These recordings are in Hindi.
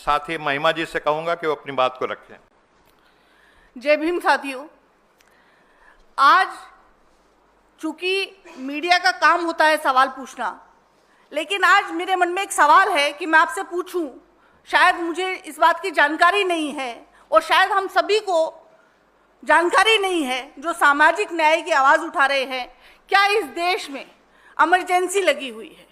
साथी महिमा जी से कहूंगा कि वो अपनी बात को रखें। जय भीम साथियों, आज चूंकि मीडिया का काम होता है सवाल पूछना, लेकिन आज मेरे मन में एक सवाल है कि मैं आपसे पूछूं। शायद मुझे इस बात की जानकारी नहीं है और शायद हम सभी को जानकारी नहीं है जो सामाजिक न्याय की आवाज उठा रहे हैं। क्या इस देश में इमरजेंसी लगी हुई है?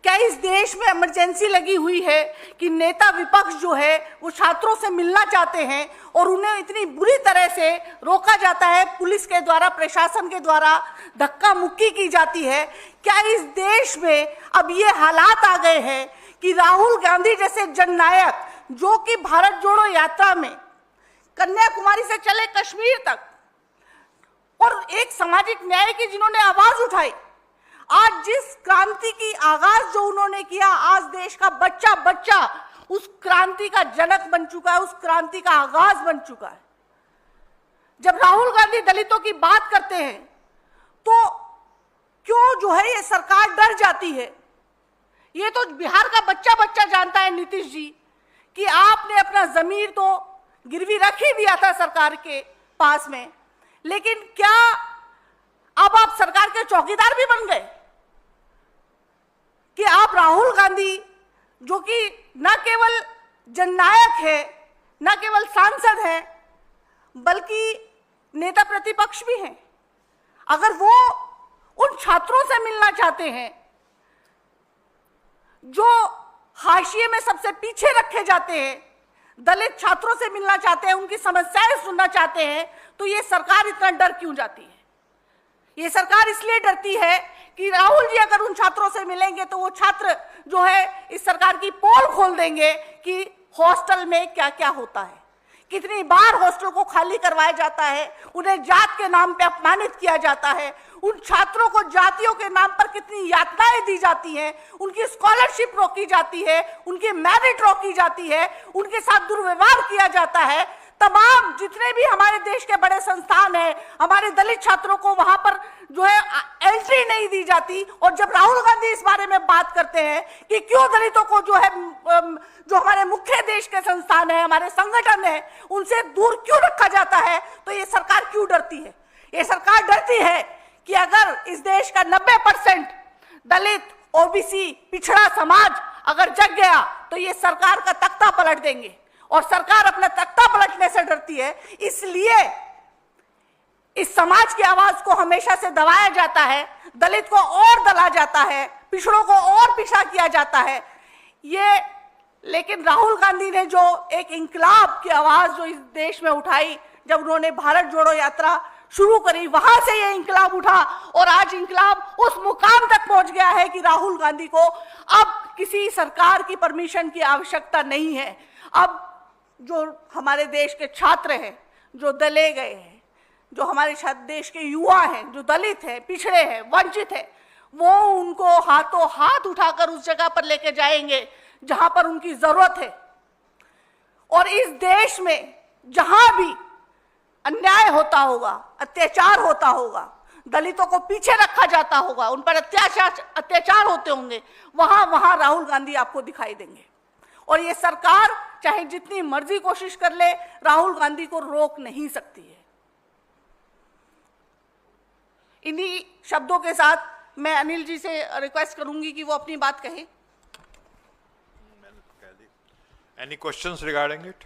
क्या इस देश में इमरजेंसी लगी हुई है कि नेता विपक्ष जो है वो छात्रों से मिलना चाहते हैं और उन्हें इतनी बुरी तरह से रोका जाता है, पुलिस के द्वारा, प्रशासन के द्वारा धक्का मुक्की की जाती है? क्या इस देश में अब ये हालात आ गए हैं कि राहुल गांधी जैसे जननायक, जो कि भारत जोड़ो यात्रा में कन्याकुमारी से चले कश्मीर तक और एक सामाजिक न्याय की जिन्होंने आवाज उठाई, आज जिस क्रांति की आगाज जो उन्होंने किया, आज देश का बच्चा बच्चा उस क्रांति का जनक बन चुका है, उस क्रांति का आगाज बन चुका है। जब राहुल गांधी दलितों की बात करते हैं तो क्यों जो है ये सरकार डर जाती है? ये तो बिहार का बच्चा बच्चा जानता है नीतीश जी कि आपने अपना जमीर तो गिरवी रख ही दिया था सरकार के पास में, लेकिन क्या अब आप सरकार के चौकीदार भी बन गए कि आप राहुल गांधी, जो कि न केवल जननायक है, न केवल सांसद है, बल्कि नेता प्रतिपक्ष भी हैं, अगर वो उन छात्रों से मिलना चाहते हैं जो हाशिए में सबसे पीछे रखे जाते हैं, दलित छात्रों से मिलना चाहते हैं, उनकी समस्याएं सुनना चाहते हैं, तो ये सरकार इतना डर क्यों जाती है? ये सरकार इसलिए डरती है कि राहुल जी अगर उन छात्रों से मिलेंगे तो वो छात्र जो है इस सरकार की पोल खोल देंगे कि हॉस्टल में क्या क्या होता है, कितनी बार हॉस्टल को खाली करवाया जाता है, उन्हें जात के नाम पे अपमानित किया जाता है, उन छात्रों को जातियों के नाम पर कितनी यातनाएं दी जाती हैं, उनकी स्कॉलरशिप रोकी जाती है, उनकी मेरिट रोकी जाती है, उनके साथ दुर्व्यवहार किया जाता है। तमाम जितने भी हमारे देश के बड़े संस्थान हैं, हमारे दलित छात्रों को वहां पर जो है एंट्री नहीं दी जाती। और जब राहुल गांधी इस बारे में बात करते हैं कि क्यों दलितों को जो है, जो हमारे मुख्य देश के संस्थान है, हमारे संगठन है, उनसे दूर क्यों रखा जाता है, तो ये सरकार क्यों डरती है? ये सरकार डरती है कि अगर इस देश का 90% दलित, ओबीसी, पिछड़ा समाज अगर जग गया तो ये सरकार का तख्ता पलट देंगे, और सरकार अपना तख्ता पलटने से डरती है। इसलिए इस समाज की आवाज को हमेशा से दबाया जाता है, दलित को और दला जाता है, पिछड़ों को और पीछा किया जाता है। ये लेकिन राहुल गांधी ने जो एक इंकलाब की आवाज जो इस देश में उठाई, जब उन्होंने भारत जोड़ो यात्रा शुरू करी, वहां से ये इंकलाब उठा और आज इंकलाब उस मुकाम तक पहुंच गया है कि राहुल गांधी को अब किसी सरकार की परमिशन की आवश्यकता नहीं है। अब जो हमारे देश के छात्र हैं, जो दले गए हैं, जो हमारे देश के युवा हैं, जो दलित हैं, पिछड़े हैं, वंचित हैं, वो उनको हाथों हाथ उठाकर उस जगह पर लेके जाएंगे जहां पर उनकी जरूरत है। और इस देश में जहां भी अन्याय होता होगा, अत्याचार होता होगा, दलितों को पीछे रखा जाता होगा, उन पर अत्याचार होते होंगे, वहां राहुल गांधी आपको दिखाई देंगे। और ये सरकार चाहे जितनी मर्जी कोशिश कर ले, राहुल गांधी को रोक नहीं सकती है। इन्हीं शब्दों के साथ मैं अनिल जी से रिक्वेस्ट करूंगी कि वो अपनी बात कहें। Any questions regarding it?